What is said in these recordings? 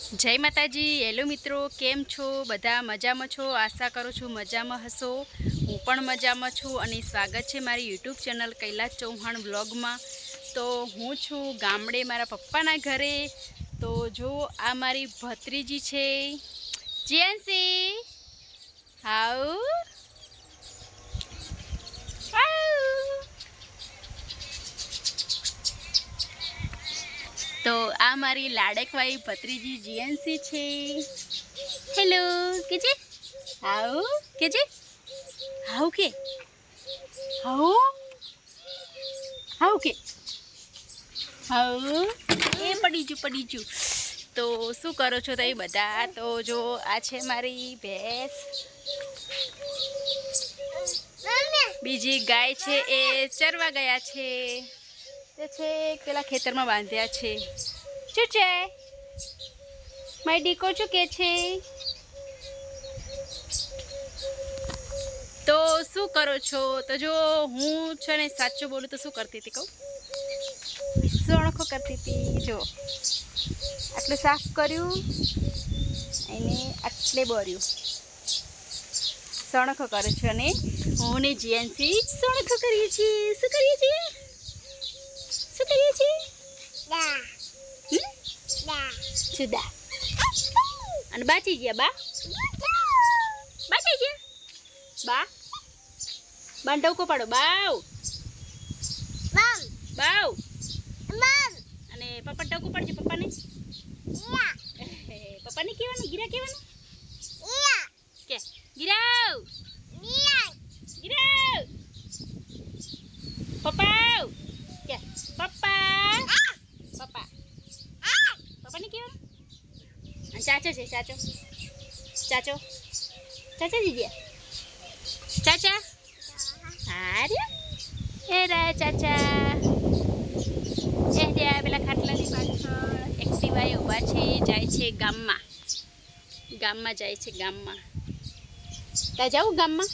जय माताजी। हेलो मित्रों, केम छो? बधा मजामां छो? आशा करूँ छूँ मजामां हशो। हूँ पण मजामां छूँ अने स्वागत है मारी YouTube channel Kailash Chauhan blog में। तो हूँ छूँ गामडे मारा पप्पाना घरे। तो जो आ मारी भत्रीजी छे जियांसी, हाउ तो आ मारी लाडकवाई भत्रीजी जियांसी छे। हेलो केजे, हाउ केजे, हाउ के, हाउ हाउ के, हाउ ए पड़ी जू। तो शू करो छो तई बधा? तो जो आ छे मारी भैंस, बीजी गाय छे ए चरवा गया छे। ते छे पेला खेतर में बांध्या छे। શું છે મારી દીકો શું કે છે? તો શું કરો છો? તો જો હું છે ને સાચું બોલું તો શું કરતી હતી કહું? સણખો કરતી હતી। જો આટલું સાફ કર્યું અને આટલે બોર્યું, સણખો કરે છે અને હું ને જીયાનસી સણખો કરીએ છીએ। શું કરીએ છીએ? શું કરીએ છીએ? સુદા અને બાચી ગયા બા, બાચી ગયા બા, બાને ટવકો પાડો બાવ બાવ અને પપ્પા ટવકો પાડજો પપ્પાને। પપ્પાને કહેવાનું ગીરા કહેવાનું કે ગીરાવ ગીરાવ પપ્પા કે પપ્પા પપ્પા પપ્પાને કહેવાનું। चाचा છે ચાચો ચાચો ચાચા દીદી ચાચા અરે એ રે ચાચા એ રે પેલા ખાટલાની પાછળ એક્ટિવાએ ઊભા છે, જાય છે ગામમાં, ગામમાં જાય છે ગામમાં। તા જાઉં ગામમાં?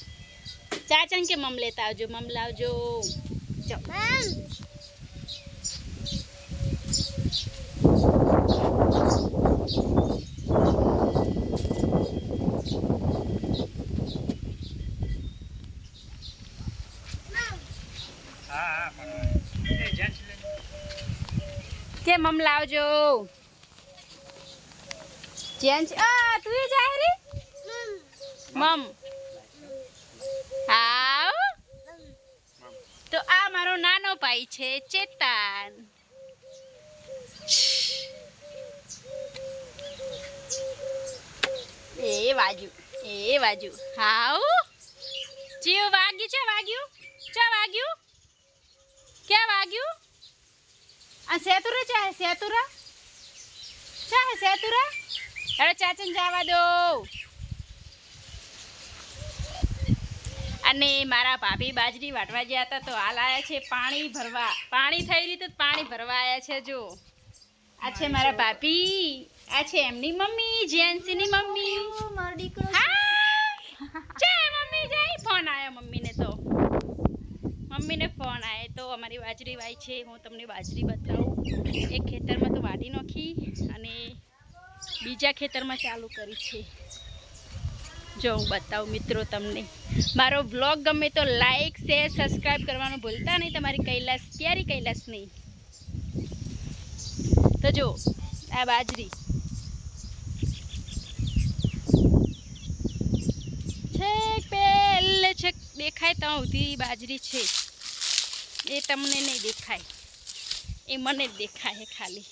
ચાચાને કે મમ લેતા આવજો, મમ લાવજો। જાઓ के मम लावजो। जेंस आ तू ही जा रे मम आओ। तो आ मारो नानो भाई छे चेतन। ए बाजू हाउ जीव वाग्यू छे, वाग्यू चा वाग्यू क्या वाग्यू? आ सेतुरा चाहे सेतुरा चाहे सेतुरा। अरे चाचन जावा दो। अने मारा भाभी बाजरी वाटवा गया था तो हाल आया छे पानी भरवा। पानी थई रही तो पानी भरवा आया छे। जो आ छे मारा भाभी, आ छे एमनी मम्मी जेंसी नी मम्मी। जय मम्मी जय। फोन आया मम्मी ने, तो मम्मी ने फोन आए तो अमारी बाजरी वाई छे। हूँ तमने बाजरी बताऊँ। एक खेतर में तो वाड़ी नाखी अने बीजा खेतर में चालू करी छे। जो हूँ बताऊँ मित्रों तमने। मारो ब्लॉग गमे तो लाइक शेर सब्सक्राइब करवानुं भूलता नहीं। तमारी कैलाश क्यारी कैलाश नहीं। तो जो आ बाजरी छेक पेले छेक देखाय तो उधी बाजरी छे। ए तमने नहीं देखाय, ए मने देखाय है खाली।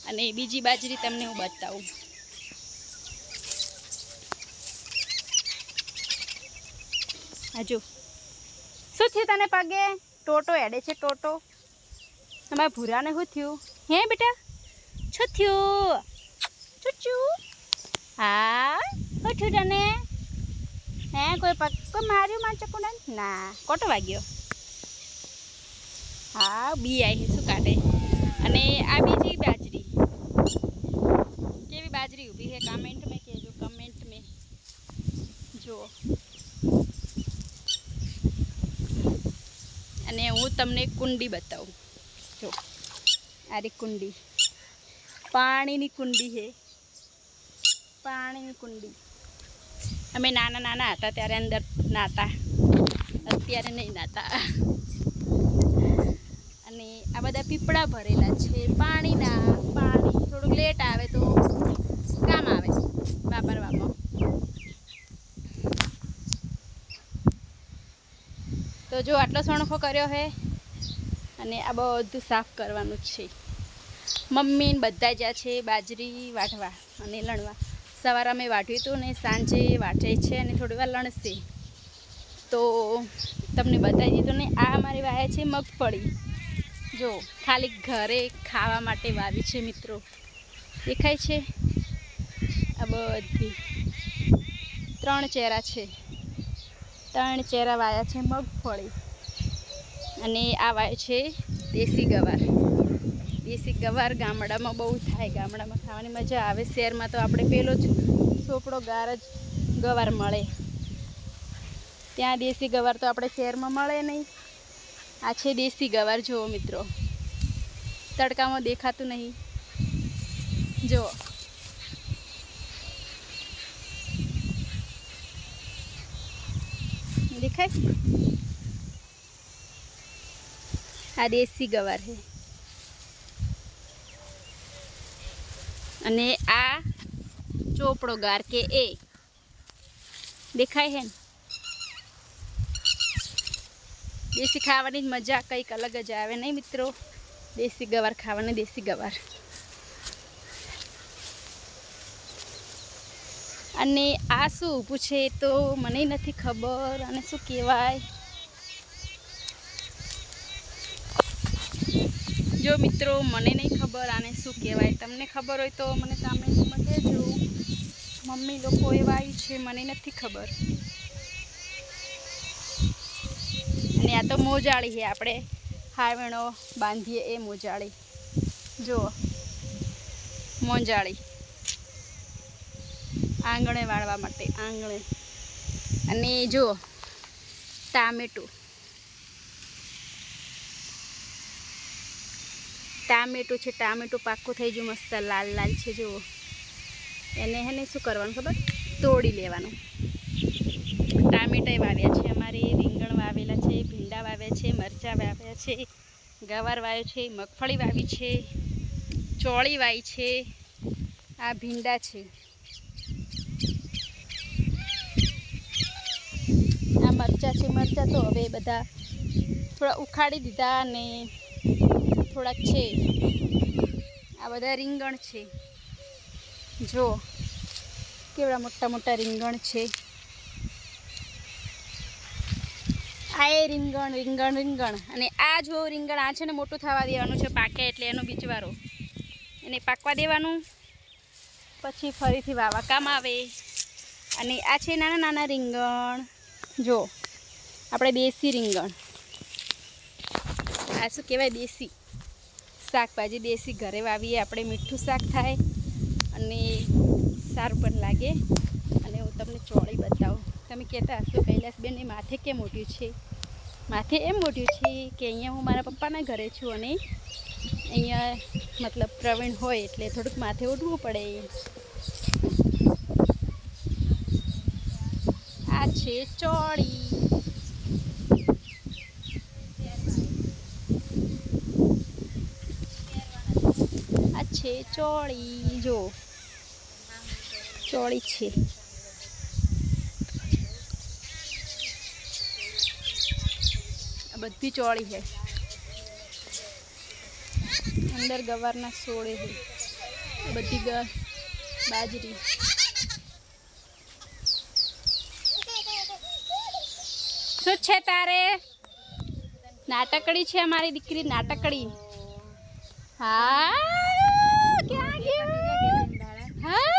अने बीजी बाजरी तमने हूँ बताऊँ। हजू शू थयुं तने पगे? टोटो हेडे छे टोटो। तमारा भूरा ने शू थयुं? हे बेटा शू थयुं? चूचू हाँ शू थयुं तने? हे कोई पक्को मार्यो मार चकुंडा ना कोटो वाग्यो? हाँ बी आई है शू काटे। अने आ बीजी बाजरी केवी बाजरी ऊभी है कमेंट में कहेजो, कमेंट में। जो अने हूँ तमने कुंडी बताऊँ। जो आ री कुंडी पानी नी कुंडी है। પાણીની કુંડી. અમે નાના નાના હતા ત્યારે અંદર નાતા, અત્યારે નહીં નાતા. અને આ બધા પીપળા ભરેલા છે પાણીના. પાણી થોડુંક લેટ આવે તો કામ આવે વાપરવામાં. તો જો આટલો સણખો કર્યો છે અને આ બધું સાફ કરવાનું છે. મમ્મી ને બધા જ્યાં છે બાજરી વાટવા અને લણવા. સવારે અમે વાટ્યું હતું ને સાંજે વાટે છે અને થોડી વાર લણશે. તો તમને બતાવી દીધું ને. આ અમારી વાયા છે મગફળી. જો ખાલી ઘરે ખાવા માટે વાવી છે મિત્રો. દેખાય છે આ બધી 3 ચેરા છે. 3 ચેરા વાયા છે મગફળી. અને આ વાય છે દેશી ગવાર. દેશી ગવાર ગામડામાં બહુ થાય. ગામડામાં ખાવાની મજા આવે. શહેરમાં તો આપણે પેલો જ સોપડો ગાર જ ગવાર મળે. ત્યાં દેશી ગવાર તો આપણે શહેરમાં મળે નહીં. આ છે દેશી ગવાર. જુઓ મિત્રો, તડકામાં દેખાતું નહીં. જુઓ, દેખાય? આ દેશી ગવાર છે. અને આ ચોપડો ગાર કે એ દેખાય છે ને. દેશી ખાવાની જ મજા કંઈક અલગ જ આવે નહીં મિત્રો? દેશી ગવાર ખાવાની. દેશી ગવાર. અને આ શું પૂછે તો મને નથી ખબર. અને શું કહેવાય? જો મિત્રો, મને નહીં ખબર આને શું કહેવાય. તમને ખબર હોય તો મને કમેન્ટમાં કહેજો. મમ્મી લોકો એવા આવ્યું છે, મને નથી ખબર. અને આ તો મોજાળી છે. આપણે હાવેણો બાંધીએ એ મોજાળી. જુઓ, મોજાળી આંગણે વાળવા માટે. આંગણે. અને જુઓ ટામેટું. ટામેટું છે. ટામેટું પાકું થઈ ગયું, મસ્ત લાલ લાલ છે. જુઓ, એને શું કરવાનું ખબર? તોડી લેવાનું. ટામેટા વાવ્યા છે અમારે. રીંગણ વાવેલા છે, ભીંડા વાવ્યા છે, મરચાં વાવ્યા છે, ગવાર વાવ્યો છે, મગફળી વાવી છે, ચોળી વાવી છે. આ ભીંડા છે. આ મરચાં છે. મરચાં તો હવે બધા થોડા ઉખાડી દીધા અને થોડાક છે. આ બધા રીંગણ છે. જો કેવડા મોટા મોટા રીંગણ છે. આ એ રીંગણ. અને આ જો રીંગણ આ છે ને મોટું થવા દેવાનું છે. પાકે એટલે એનો બીજવારો એને પાકવા દેવાનું. પછી ફરીથી વાવા કામ આવે. અને આ છે નાના નાના રીંગણ. જો આપણે દેશી રીંગણ. આ શું કહેવાય? દેશી શાકભાજી. દેશી ઘરે વાવીએ આપણે. મીઠું શાક થાય અને સારું પણ લાગે. અને હું તમને ચોળી બતાવું. તમે કહેતા હશો કૈલાસબેન એ માથે કેમ મોટ્યું છે? માથે એમ મોટ્યું છે કે અહીંયા હું મારા પપ્પાના ઘરે છું અને અહીંયા મતલબ પ્રવીણ હોય એટલે થોડુંક માથે ઓઢવું પડે. આ છે ચોળી. આ છે ચોળી. જો ચોળી છે. આ બધી ચોળી છે. અંદર ગવારના છોડે છે. બધી બાજરી. શું છે તારે? નાટકડી છે અમારી દીકરી. નાટકડી. હા, ક્યાં ગયું? હા,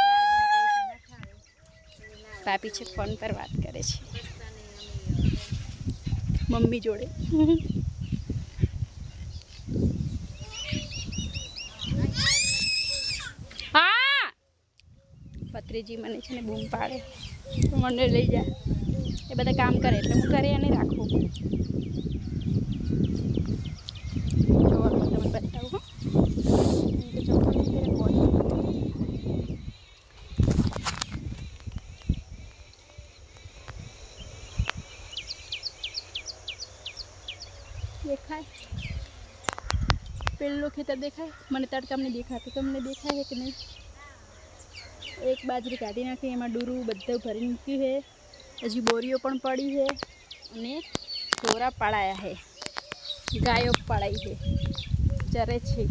ભાભી છે ફોન પર વાત કરે છે મમ્મી જોડે. હા, ભત્રીજી મને છે ને બૂમ પાડે તો મને લઈ જાય. એ બધા કામ કરે એટલે હું ઘરે એને રાખું. જોવાનું તમને બતાવું. ખેતર દેખાય? મને તડકામાં નહીં દેખાતું, તમને દેખાય કે નહીં? એક બાજરી કાઢી નાખી, એમાં ડૂરું બધું ભરી મૂક્યું છે. હજી બોરીઓ પણ પડી છે અને ઢોરા પાળાયા છે, ગાયો પાળાઈ છે, ચરે છે.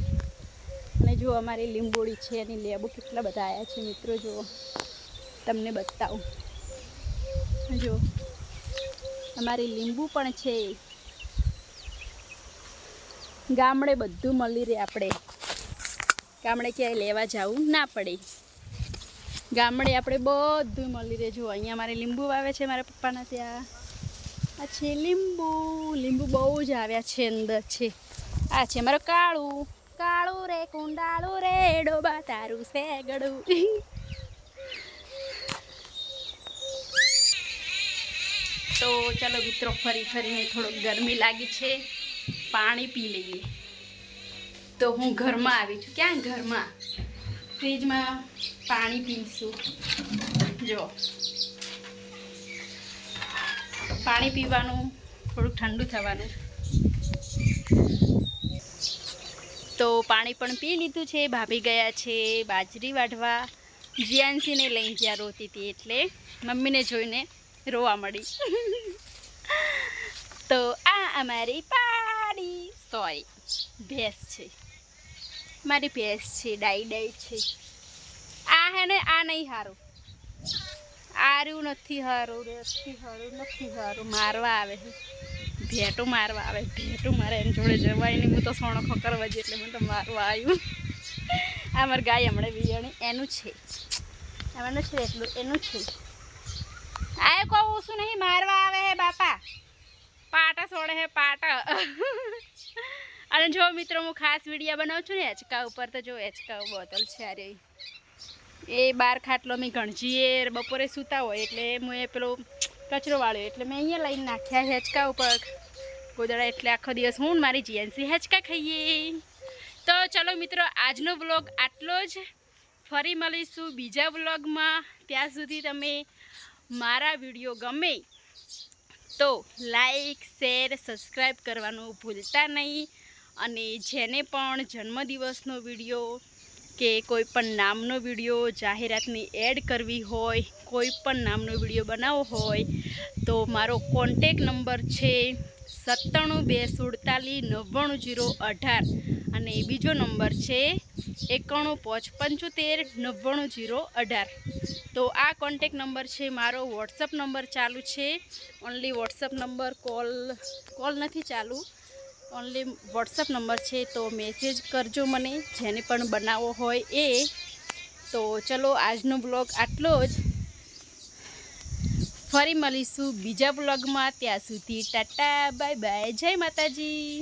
અને જો અમારી લીંબોળી છે અને લેબુ કેટલા બધા આવ્યા છે મિત્રો. જુઓ, તમને બતાવું. જો અમારી લીંબુ પણ છે. ગામડે બધું મળી રહે, આપણે ગામડે ક્યાંય લેવા જવું ના પડે. ગામડે આપણે બધું મળી રહે. જો અહીંયા મારે લીંબુ વાવે છે મારા પપ્પાના ત્યાં. આ છે લીંબુ. લીંબુ બહુ જ આવ્યા છે, અંદર છે. આ છે મારું કાળું. કાળું રે કુંડાળું રે ડોબા તારું સેગડું. તો ચાલો મિત્રો, ફરી ફરીને થોડોક ગરમી લાગી છે, પાણી પી લઈએ. તો હું ઘરમાં આવી છું. ક્યાં? ઘરમાં ફ્રીજમાં પાણી પીશું. જો પાણી પીવાનું, થોડુંક ઠંડુ થવાનું. તો પાણી પણ પી લીધું છે. ભાભી ગયા છે બાજરી વાઢવા. જીયાનસીને લઈને જ્યાં રોતી હતી એટલે મમ્મીને જોઈને રોવા મળી. તો આ અમારી પાડી, સોરી ભેંસ છે, મારી ભેંસ છે, ડાઈ છે. આ હે ને, આ નહીં સારું, આર્યું નથી સારું, નથી સારું. મારવા આવે છે, ભેટું મારવા આવે. ભેટું મારે એની જોડે જવાય નહીં. હું તો સોણો ખકરવા જ, એટલે મને તો મારવા આવ્યું. આ મારી ગાય હમણાં વિયાણી, એનું છે, એનું છે, એટલું એનું છે. આ કહું શું નહીં, મારવા આવે હે બાપા. પાટા છોડે હે પાટા. અને જો મિત્રો, હું ખાસ વિડીયો બનાવું છું ને હેચકા ઉપર. તો જો હેચકા બોતલ છે, અરે એ બાર ખાટલો મેં ગણજીએ બપોરે સૂતા હોય એટલે હું એ પેલો કચરો વાળ્યો એટલે મેં અહીંયા લઈને નાખ્યા હેચકા ઉપર ગોદડા. એટલે આખો દિવસ હું મારી જીએનસી હેચકા ખાઈએ. તો ચલો મિત્રો, આજનો વ્લોગ આટલો જ. ફરી મળીશું બીજા વ્લોગમાં. ત્યાં સુધી તમે મારા વિડીયો ગમે તો લાઈક, શેર, સબસ્ક્રાઈબ કરવાનું ભૂલતા નહીં. અને જેને પણ જન્મદિવસનો વિડીયો કે કોઈ પણ નામનો વિડીયો, જાહેરાતની એડ કરવી હોય, કોઈ પણ નામનો વિડીયો બનાવવો હોય તો મારો કોન્ટેક નંબર છે 9724499018 અને બીજો નંબર છે 9155759018. તો આ કોન્ટેક નંબર છે મારો. વોટ્સઅપ નંબર ચાલુ છે. ઓનલી વોટ્સઅપ નંબર, કોલ નથી ચાલુ. ઓનલી વોટ્સઅપ નંબર છે. તો મેસેજ કરજો મને, જેને પણ બનાવવો હોય એ. તો ચલો, આજનો બ્લોગ આટલો જ. ફરી મળીશું બીજા બ્લોગમાં. ત્યાં સુધી ટાટા, બાય બાય, જય માતાજી.